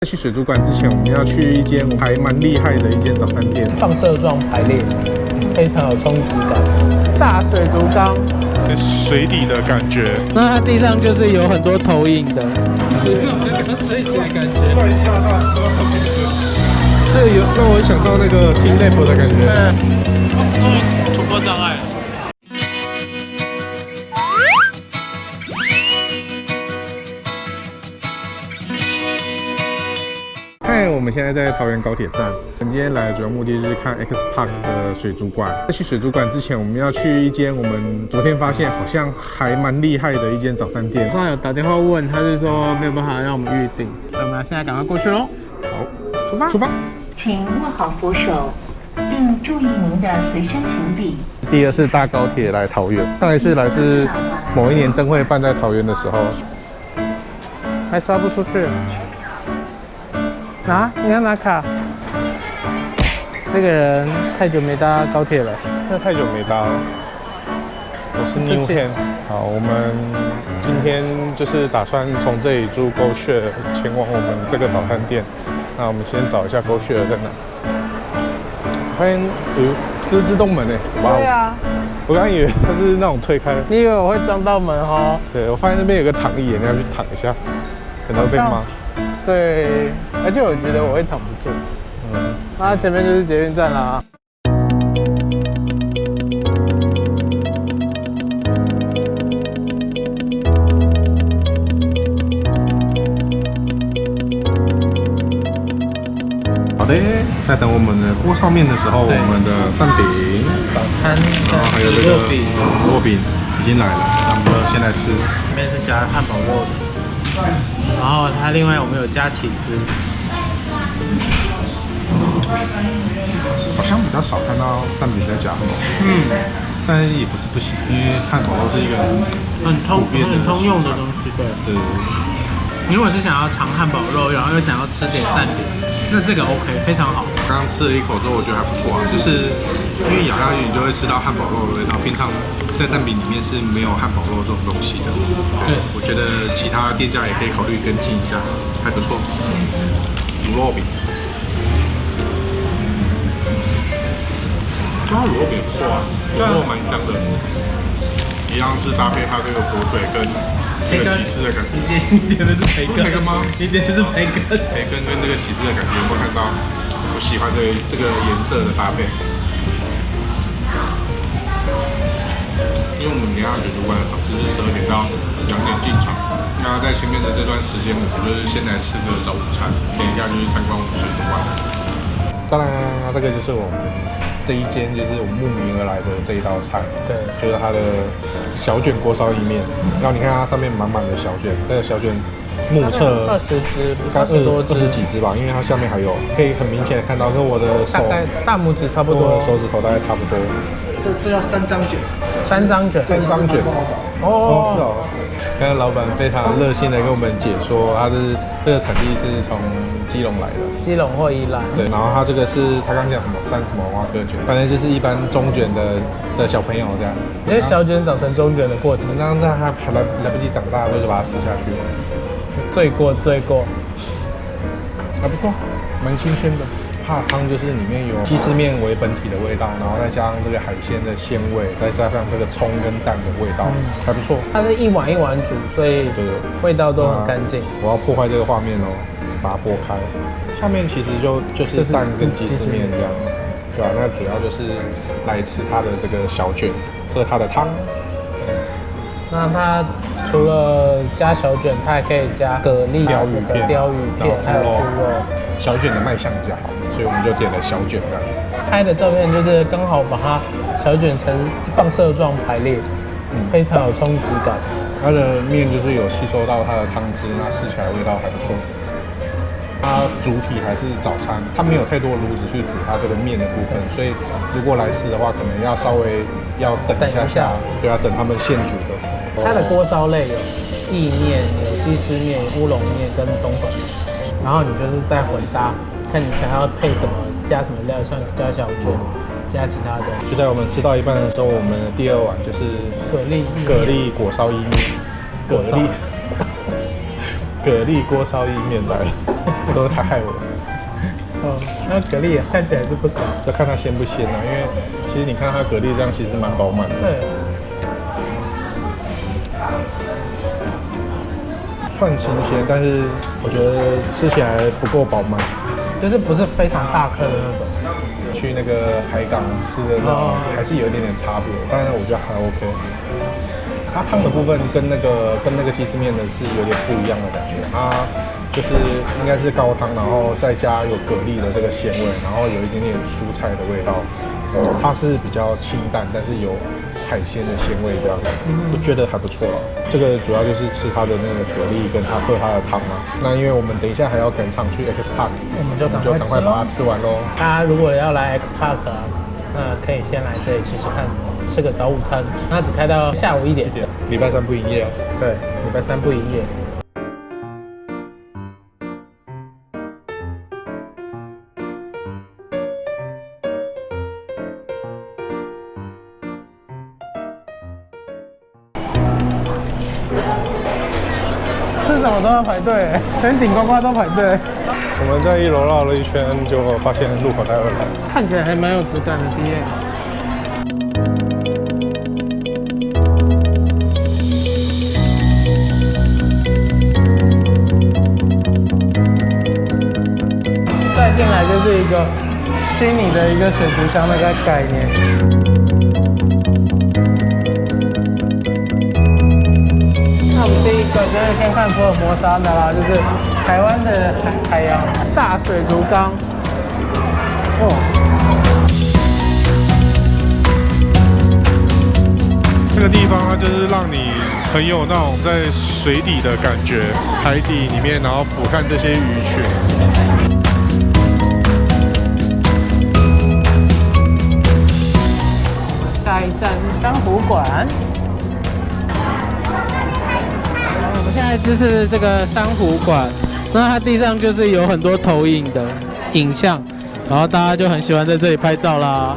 在去水族馆之前，我们要去一间还蛮厉害的一间早餐店，放射状排列，非常有冲击感。大水族缸，水底的感觉。那它地上就是有很多投影的，有那个水起的感觉，乱下到这个有让我想到那个 Team Lab 的感觉。突破障碍。嗨，我们现在在桃园高铁站。我们今天来的主要目的就是看 X Park 的水族馆。在去水族馆之前，我们要去一间我们昨天发现好像还蛮厉害的一间早餐店。刚才有打电话问，他是说没有办法让我们预定，那我们现在赶快过去喽。好，出发！请握好扶手，并注意您的随身行李。第二次搭高铁来桃园，上一次来是某一年灯会办在桃园的时候，还刷不出去。你要拿卡？这个人太久没搭高铁了，那太久没搭了。我是 New Pen。好，我们今天就是打算从这里租GoShare前往我们这个早餐店。那我们先找一下GoShare在哪。发现这是自动门诶，哇！对啊，我刚以为它是那种推开。你以为我会撞到门哦？对，我发现那边有个躺椅，你要去躺一下，可能会被骂。对，而且我觉得我会躺不住。那前面就是捷运站啦。好的，在等我们的锅烧面的时候，我们的蛋饼、早餐，然后还有这个肉饼已经来了，那我们就先来吃。里面是夹汉堡肉的。然后它另外我们有加起司，好像比较少看到蛋饼在夹汉堡肉，但也不是不行，因为汉堡肉是一个很通用的东西，对。对。你如果是想要尝汉堡肉，然后又想要吃点蛋饼，那这个 OK， 非常好。刚刚吃了一口之后，我觉得还不错啊，就是因为咬下去你就会吃到汉堡肉的味道，平常在蛋饼里面是没有汉堡肉这种东西的。对，我觉得其他店家也可以考虑跟进一下，还不错。卤肉饼，它卤肉饼不错啊，卤肉蛮香的，一样是搭配它这个火腿跟这个起司的感觉。你点的是培根吗？你点的是培根。培根跟这个起司的感觉，有没有看到？我喜欢的这个颜色的搭配。因为我们等一下水族馆的场次是12点到2点进场，那在前面的这段时间，我们就是先来吃个早午餐，等一下就是参观我们水族馆。当然，这个就是我们这一间就是我们慕名而来的这一道菜，对，就是它的小卷锅烧意面。然后你看它上面满满的小卷，这个小卷目测20只，大概20几只吧，因为它下面还有，可以很明显的看到跟我的手大概大拇指差不多，手指头大概差不多。这叫3张卷，3张卷，哦，是哦。刚刚老板非常热心的跟我们解说，他是这个产地是从基隆来的，基隆或宜兰。对，然后他这个是他刚讲什么什么蛙哥卷，反正就是一般中卷的小朋友这样。因为小卷长成中卷的过程，让他还来不及长大，就把它吃下去。罪过，还不错，蛮新鲜的。它的汤就是里面有鸡丝面为本体的味道，然后再加上这个海鲜的鲜味，再加上这个葱跟蛋的味道，还不错。它是一碗一碗煮，所以味道都很干净。我要破坏这个画面哦，把它剥开。下面其实就是蛋跟鸡丝面这样，对吧？那主要就是来吃它的这个小卷，喝它的汤。那它除了加小卷，它还可以加蛤蜊、鲷鱼片，还有猪肉。小卷的卖相比较好，所以我们就点了小卷这样。拍的照片就是刚好把它小卷成放射状排列，非常有冲击感。它的面就是有吸收到它的汤汁，那吃起来味道还不错。它主体还是早餐，它没有太多炉子去煮它这个面的部分，所以如果来吃的话，可能要稍微要等一下，对啊，等他们现煮的。它的锅烧类有意面、有鸡丝面、乌龙面跟冬粉，然后你就是再混搭，看你想要配什么，加什么料，像加小卷，加其他的。就在我们吃到一半的时候，我们的第2碗就是蛤蜊果烧意面，蛤蜊蛤蜊锅烧意面来，都是他害我。哦，那蛤蜊也看起来是不少。要看它鲜不鲜啊，因为其实你看它蛤蜊这样其实蛮饱满的。对，算新鲜，但是我觉得吃起来不够饱满。就是不是非常大颗的那种。去那个海港吃的那种，还是有一点点差别，但是我觉得还 OK。它汤的部分跟那个鸡丝面的是有点不一样的感觉，它就是应该是高汤，然后再加有蛤蜊的这个鲜味，然后有一点点蔬菜的味道。它是比较清淡，但是有海鲜的鲜味这样，我觉得还不错了。这个主要就是吃它的那个蛤蜊，跟它喝它的汤嘛。那因为我们等一下还要赶场去 X Park， 我们就赶快把它吃完喽。大家如果要来 X Park 啊，那可以先来这里吃吃看，吃个早午餐。那只开到下午1点，礼拜3不营业啊。对，礼拜3不营业。吃什么都要排队，连顶呱呱都排队。我们在1楼绕了一圈，结果发现入口在2楼。看起来还蛮有质感的 DA。再进来就是一个虚拟的一个水族箱的一个概念。那我们第一个就是先看福尔摩沙的啦，就是台湾的海洋大水族缸。哦，这个地方它就是让你很有那种在水底的感觉，海底里面，然后俯瞰这些鱼群。下一站是珊瑚馆。我们现在就是这个珊瑚馆，那它地上就是有很多投影的影像，然后大家就很喜欢在这里拍照啦。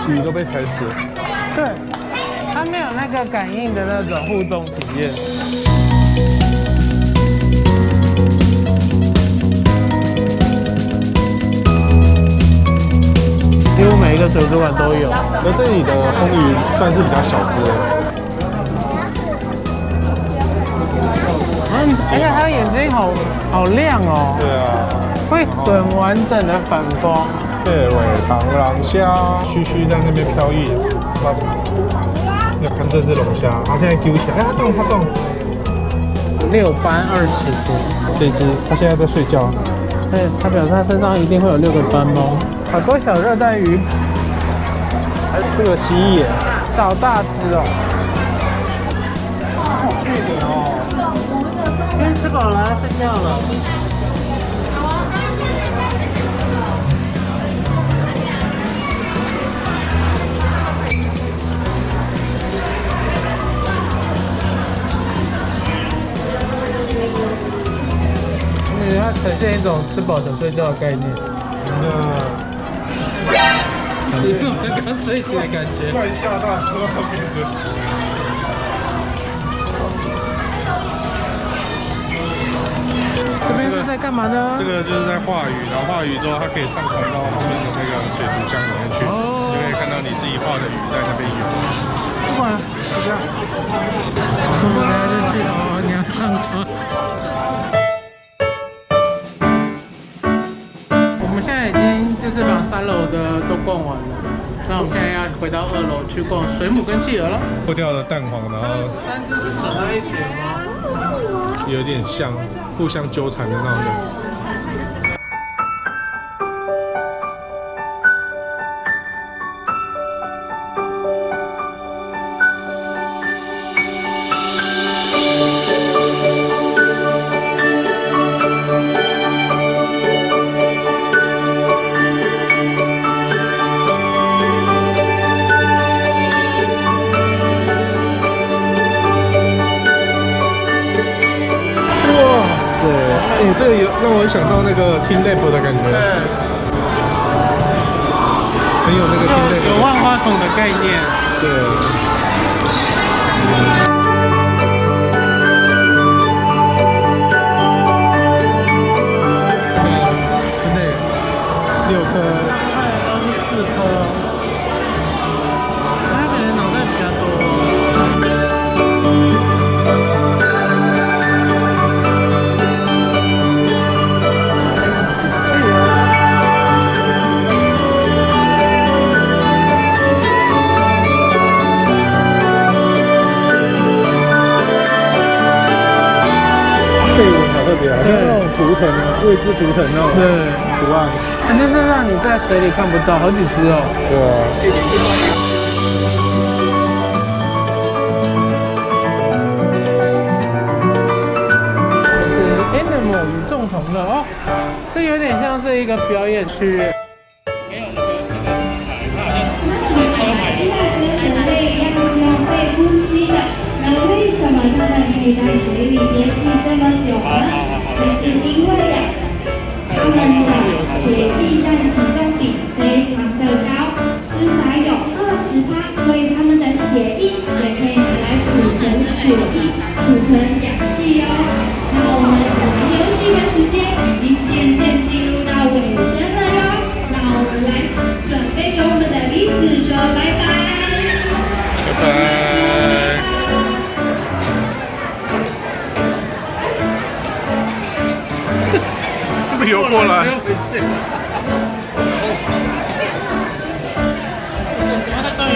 鱼都被踩死了。对，它没有那个感应的那种互动体验。几乎每一个水族馆都有。那这里的红鱼算是比较小只的。而且它的眼睛好亮哦。对啊。会很完整的反光。对，尾螳螂虾，须须在那边飘逸，不知道什么。你看这只龙虾，它现在丢起来，哎，它动，它动。6斑20多，这只它现在在睡觉。对，它表示它身上一定会有6个斑猫。好多小热带鱼，哎，这个蜥蜴，好大只哦。好巨点哦！因为吃饱了，要睡觉了。它呈现一种吃饱想睡觉的概念。有那刚睡醒的感觉。快吓到那边的。这边是在干嘛呢？这个就是在画鱼，然后画鱼之后，它可以上传到后面的那个水族箱里面去，就可以看到你自己画的鱼在那边游。不管，就这样。我来就去哦，你要上船。我们现在已经就是把3楼的都逛完了，那我们现在要回到2楼去逛水母跟企鹅了。破掉的蛋黄，然后3只是扯在一起了吗？有点像互相纠缠的那种感觉。这个有让我想到那个 Team Lab 的感觉，对，很有那个 Team Lab 有万花筒的概念。对。特别，好像那种图腾啊，位置图腾那种对，图案。但是让你在水里看不到，好几只哦。对啊。是 Animal 与众同乐哦，这有点像是一个表演区。希腊跟人类一样是要被呼吸的，那为什么它们可以在水里憋气这么久呢？这是因为它们的血液占体重比非常的高，至少有20%，所以它们的血液也可以拿来储存血液、储存氧气哦。那我们玩游戏的时间已经渐渐进入到尾声了哟，那我们来准备跟我们的离子说拜拜。拜拜。这么游过来。然后他终于，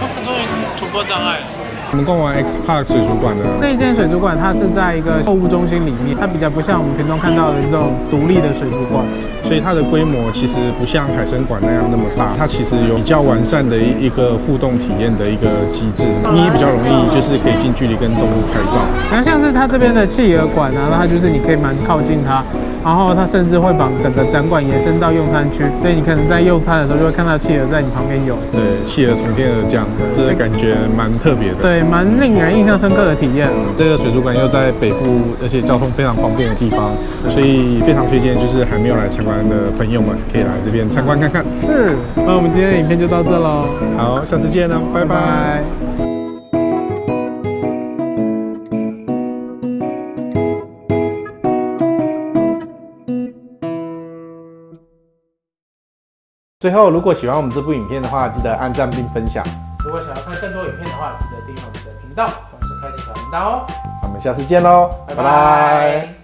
他终于突破障碍了。我们逛完 X Park 水族馆的这一间水族馆它是在一个购物中心里面，它比较不像我们平常看到的这种独立的水族馆。所以它的规模其实不像海参馆那样那么大，它其实有比较完善的一个互动体验的一个机制，你也比较容易就是可以近距离跟动物拍照。然后像是它这边的企鹅馆啊，那它就是你可以蛮靠近它，然后它甚至会把整个展馆延伸到用餐区，所以你可能在用餐的时候就会看到企鹅在你旁边游。对，企鹅从天而降，这个感觉蛮特别的。对，蛮令人印象深刻的体验。这个水族馆又在北部，而且交通非常方便的地方，所以非常推荐，就是还没有来参观的朋友们可以来这边参观看看。是，那我们今天的影片就到这喽，好，下次见了，拜拜。最后，如果喜欢我们这部影片的话，记得按赞并分享。如果想要看更多影片的话，记得订阅我们的频道，同时开启小铃铛哦。我们下次见喽，拜拜。